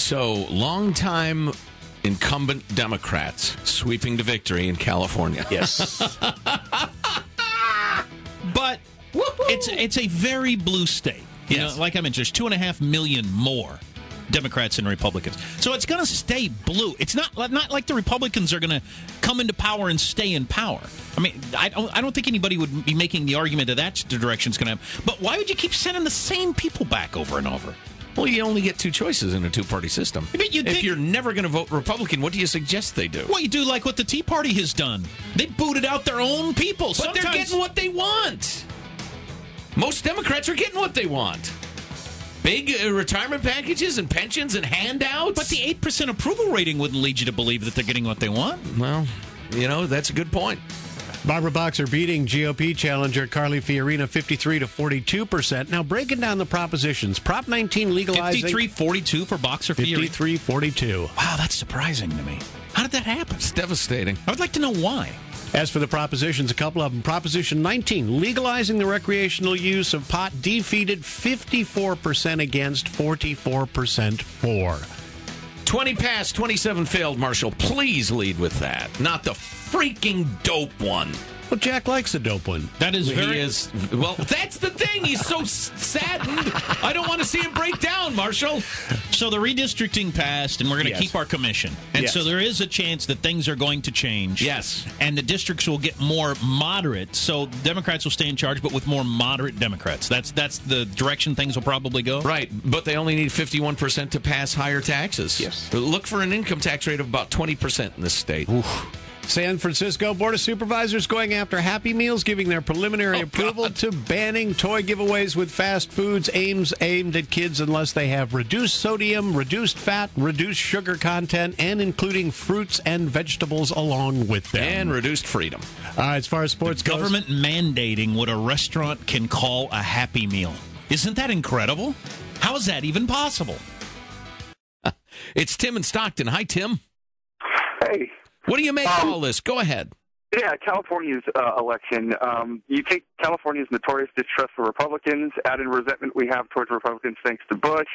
So, longtime incumbent Democrats sweeping to victory in California. Yes. But it's a very blue state. You know, like I mentioned, there's 2.5 million more Democrats and Republicans. So it's going to stay blue. It's not like the Republicans are going to come into power and stay in power. I mean, I don't think anybody would be making the argument that that's the direction it's going to have. But why would you keep sending the same people back over and over? Well, you only get two choices in a two-party system. If you're never going to vote Republican, what do you suggest they do? Well, you do like what the Tea Party has done. They booted out their own people. But they're getting what they want. Most Democrats are getting what they want. Big retirement packages and pensions and handouts. But the 8% approval rating wouldn't lead you to believe that they're getting what they want. Well, that's a good point. Barbara Boxer beating GOP challenger Carly Fiorina 53-42%. Now, breaking down the propositions. Prop 19 legalizing... 53-42 for Boxer Fiorina? 53-42. Wow, that's surprising to me. How did that happen? It's devastating. I would like to know why. As for the propositions, a couple of them. Proposition 19, legalizing the recreational use of pot, defeated 54% against, 44% for. 20 passed, 27 failed, Marshall. Please lead with that. Not the freaking dope one. Well, Jack likes the dope one. That is very... He is... Well, that's the thing. He's so saddened. I don't want to see him break down, Marshall. So the redistricting passed, and we're going to keep our commission. And so there is a chance that things are going to change. Yes. And the districts will get more moderate. So Democrats will stay in charge, but with more moderate Democrats. That's the direction things will probably go. Right. But they only need 51% to pass higher taxes. Yes. Look for an income tax rate of about 20% in this state. Oof. San Francisco Board of Supervisors going after Happy Meals, giving their preliminary approval to banning toy giveaways with fast foods aimed at kids unless they have reduced sodium, reduced fat, reduced sugar content, and including fruits and vegetables along with them. And reduced freedom. As far as sports goes, government mandating what a restaurant can call a Happy Meal. Isn't that incredible? How is that even possible? It's Tim in Stockton. Hi, Tim. Hey. What do you make of all this? Go ahead. Yeah, California's election. You take California's notorious distrust for Republicans, add in resentment we have towards Republicans thanks to Bush.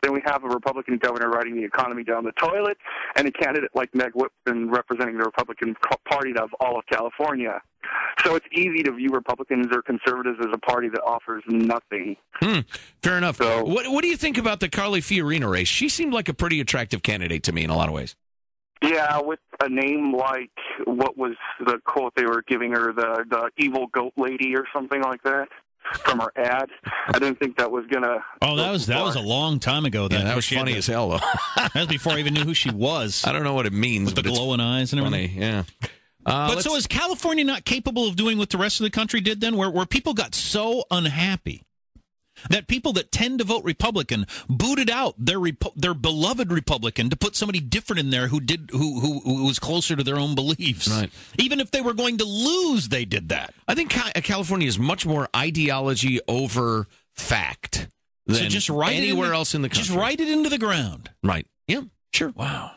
Then we have a Republican governor riding the economy down the toilet, and a candidate like Meg Whitman representing the Republican Party of all of California. So it's easy to view Republicans or conservatives as a party that offers nothing. Fair enough. So, what do you think about the Carly Fiorina race? She seemed like a pretty attractive candidate to me in a lot of ways. Yeah, with a name like, what was the quote they were giving her, the evil goat lady or something like that from her ad. I didn't think that was going to... Oh, that was a long time ago. That was funny as hell, though. That was before I even knew who she was. I don't know what it means. With the glowing eyes and everything. Funny, yeah. But so is California not capable of doing what the rest of the country did then, where people got so unhappy that people that tend to vote Republican booted out their beloved Republican to put somebody different in there who was closer to their own beliefs. Right. Even if they were going to lose, they did that. I think California is much more ideology over fact than anywhere else in the country. Just write it into the ground. Right. Yeah, sure. Wow.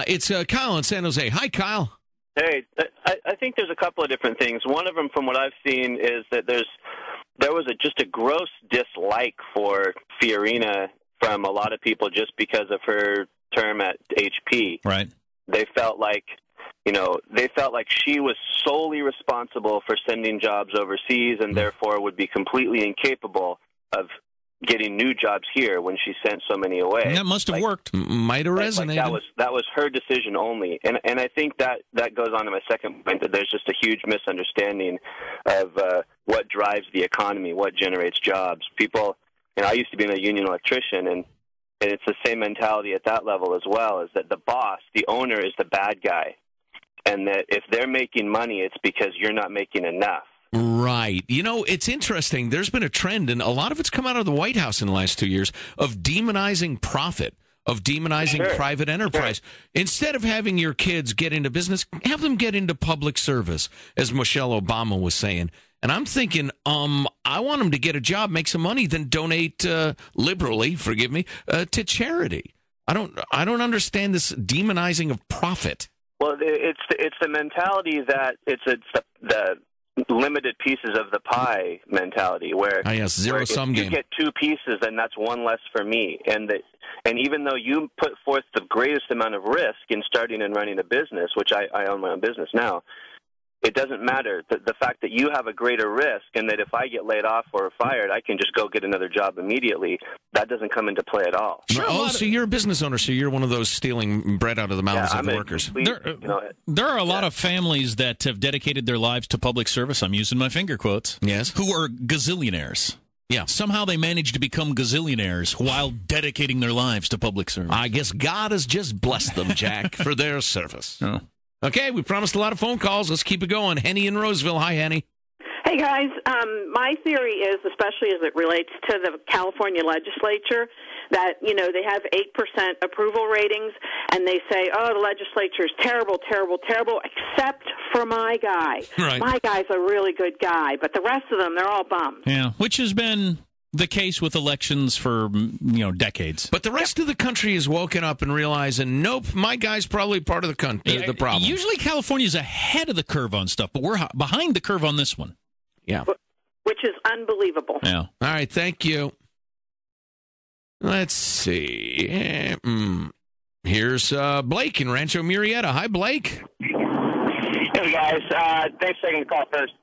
It's Kyle in San Jose. Hi, Kyle. Hey, I think there's a couple of different things. One of them, from what I've seen, is that there was just a gross dislike for Fiorina from a lot of people just because of her term at HP. Right. They felt like she was solely responsible for sending jobs overseas and therefore would be completely incapable of getting new jobs here when she sent so many away. And that must have worked. Might have resonated. That was her decision only. And I think that goes on to my second point, that there's just a huge misunderstanding of what drives the economy, what generates jobs. People, I used to be a union electrician, and it's the same mentality at that level as well, is that the boss, the owner, is the bad guy. And that if they're making money, it's because you're not making enough. Right. It's interesting. There's been a trend, and a lot of it's come out of the White House in the last 2 years, of demonizing profit, of demonizing private enterprise. Sure. Instead of having your kids get into business, have them get into public service, as Michelle Obama was saying. And I'm thinking, I want them to get a job, make some money, then donate liberally, forgive me, to charity. I don't understand this demonizing of profit. Well, it's the mentality that it's the limited pieces of the pie mentality, where zero-sum game. If you get 2 pieces, then that's 1 less for me. And even though you put forth the greatest amount of risk in starting and running a business, which I own my own business now, it doesn't matter. The fact that you have a greater risk and that if I get laid off or fired, I can just go get another job immediately, that doesn't come into play at all. Sure, so you're a business owner, so you're one of those stealing bread out of the mouths of the workers. There are a lot of families that have dedicated their lives to public service. I'm using my finger quotes. Yes. Who are gazillionaires. Yeah. Somehow they manage to become gazillionaires while dedicating their lives to public service. I guess God has just blessed them, Jack, for their service. Oh. Okay, we promised a lot of phone calls. Let's keep it going. Henny in Roseville. Hi, Henny. Hey, guys. My theory is, especially as it relates to the California legislature, that, they have 8% approval ratings, and they say, oh, the legislature is terrible, terrible, terrible, except for my guy. Right. My guy's a really good guy, but the rest of them, they're all bums. Yeah, which has been the case with elections for, decades. But the rest of the country is woken up and realizing, nope, my guy's probably part of the problem. Usually California's ahead of the curve on stuff, but we're behind the curve on this one. Yeah. Which is unbelievable. Yeah. All right, thank you. Let's see. Here's Blake in Rancho Murrieta. Hi, Blake. Hey, guys. Thanks for taking the call first.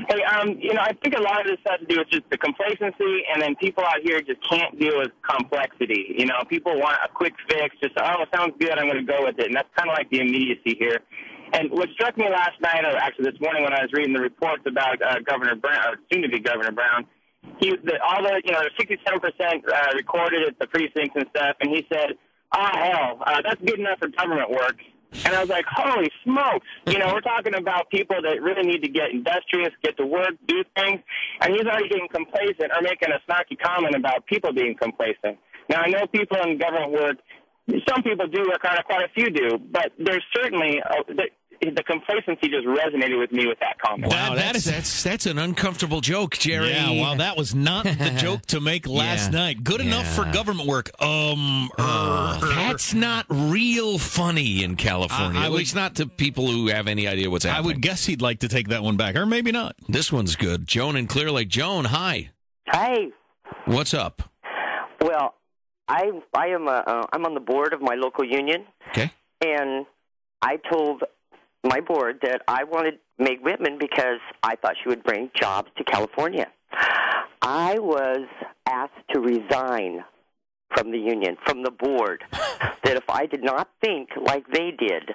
Hey, I think a lot of this has to do with just the complacency, and then people out here just can't deal with complexity. People want a quick fix, just, it sounds good, I'm going to go with it, and that's kind of like the immediacy here. And what struck me last night, or actually this morning when I was reading the reports about Governor Brown, or soon-to-be Governor Brown, all the 67% recorded at the precincts and stuff, and he said, hell, that's good enough for government work. And I was like, holy smokes. We're talking about people that really need to get industrious, get to work, do things. And he's already getting complacent or making a snarky comment about people being complacent. Now, I know people in government work, some people do work hard, quite a few do, but there's certainly the complacency just resonated with me with that comment. Wow, that's an uncomfortable joke, Jerry. Yeah, well, that was not the joke to make last night. Good enough for government work. That's not real funny in California. At least not to people who have any idea what's happening. I would guess he'd like to take that one back, or maybe not. This one's good. Joan in Clear Lake. Joan, hi. Hi. What's up? Well, I'm on the board of my local union. Okay. And I told my board that I wanted Meg Whitman because I thought she would bring jobs to California. I was asked to resign from the union, from the board, that if I did not think like they did,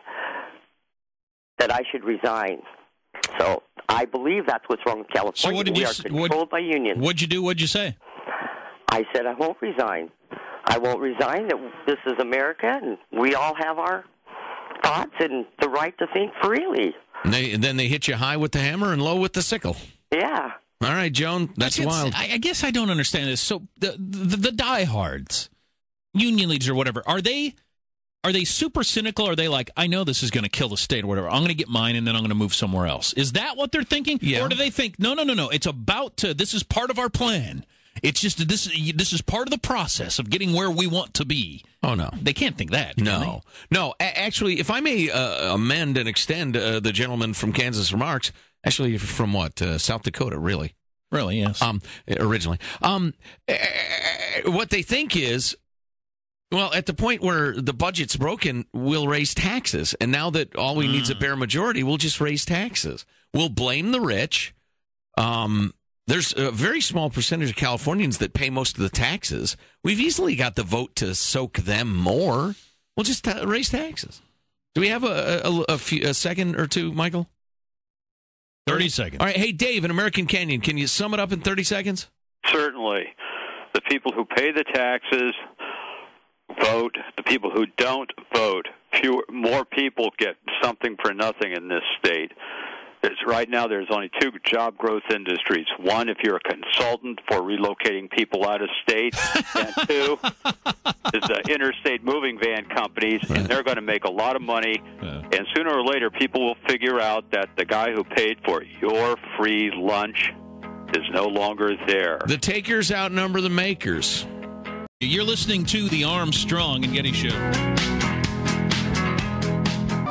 that I should resign. So I believe that's what's wrong with California. So what did we are controlled by unions. What'd you do? What'd you say? I said I won't resign. I won't resign. That this is America, and we all have our thoughts and the right to think freely. And then they hit you high with the hammer and low with the sickle. Yeah. All right, Joan, that's wild. I guess I don't understand this. So the diehards, union leaders or whatever, are they super cynical? Or are they like, I know this is going to kill the state or whatever. I'm going to get mine and then I'm going to move somewhere else. Is that what they're thinking? Yeah. Or do they think, no, it's about to, this is part of our plan. It's just this is part of the process of getting where we want to be. Oh, no. They can't think that. No. Actually, if I may amend and extend the gentleman from Kansas' remarks, actually from what? South Dakota, really. Really, yes. Originally. What they think is, well, at the point where the budget's broken, we'll raise taxes. And now that all we need is a bare majority, we'll just raise taxes. We'll blame the rich. There's a very small percentage of Californians that pay most of the taxes. We've easily got the vote to soak them more. We'll just raise taxes. Do we have a second or two, Michael? 30 seconds. All right. Hey, Dave, in American Canyon, can you sum it up in 30 seconds? Certainly. The people who pay the taxes vote. The people who don't vote. More people get something for nothing in this state. Right now, there's only 2 job growth industries. One, if you're a consultant for relocating people out of state, and 2 is the interstate moving van companies, and they're going to make a lot of money. And sooner or later, people will figure out that the guy who paid for your free lunch is no longer there. The takers outnumber the makers. You're listening to the Armstrong and Getty Show.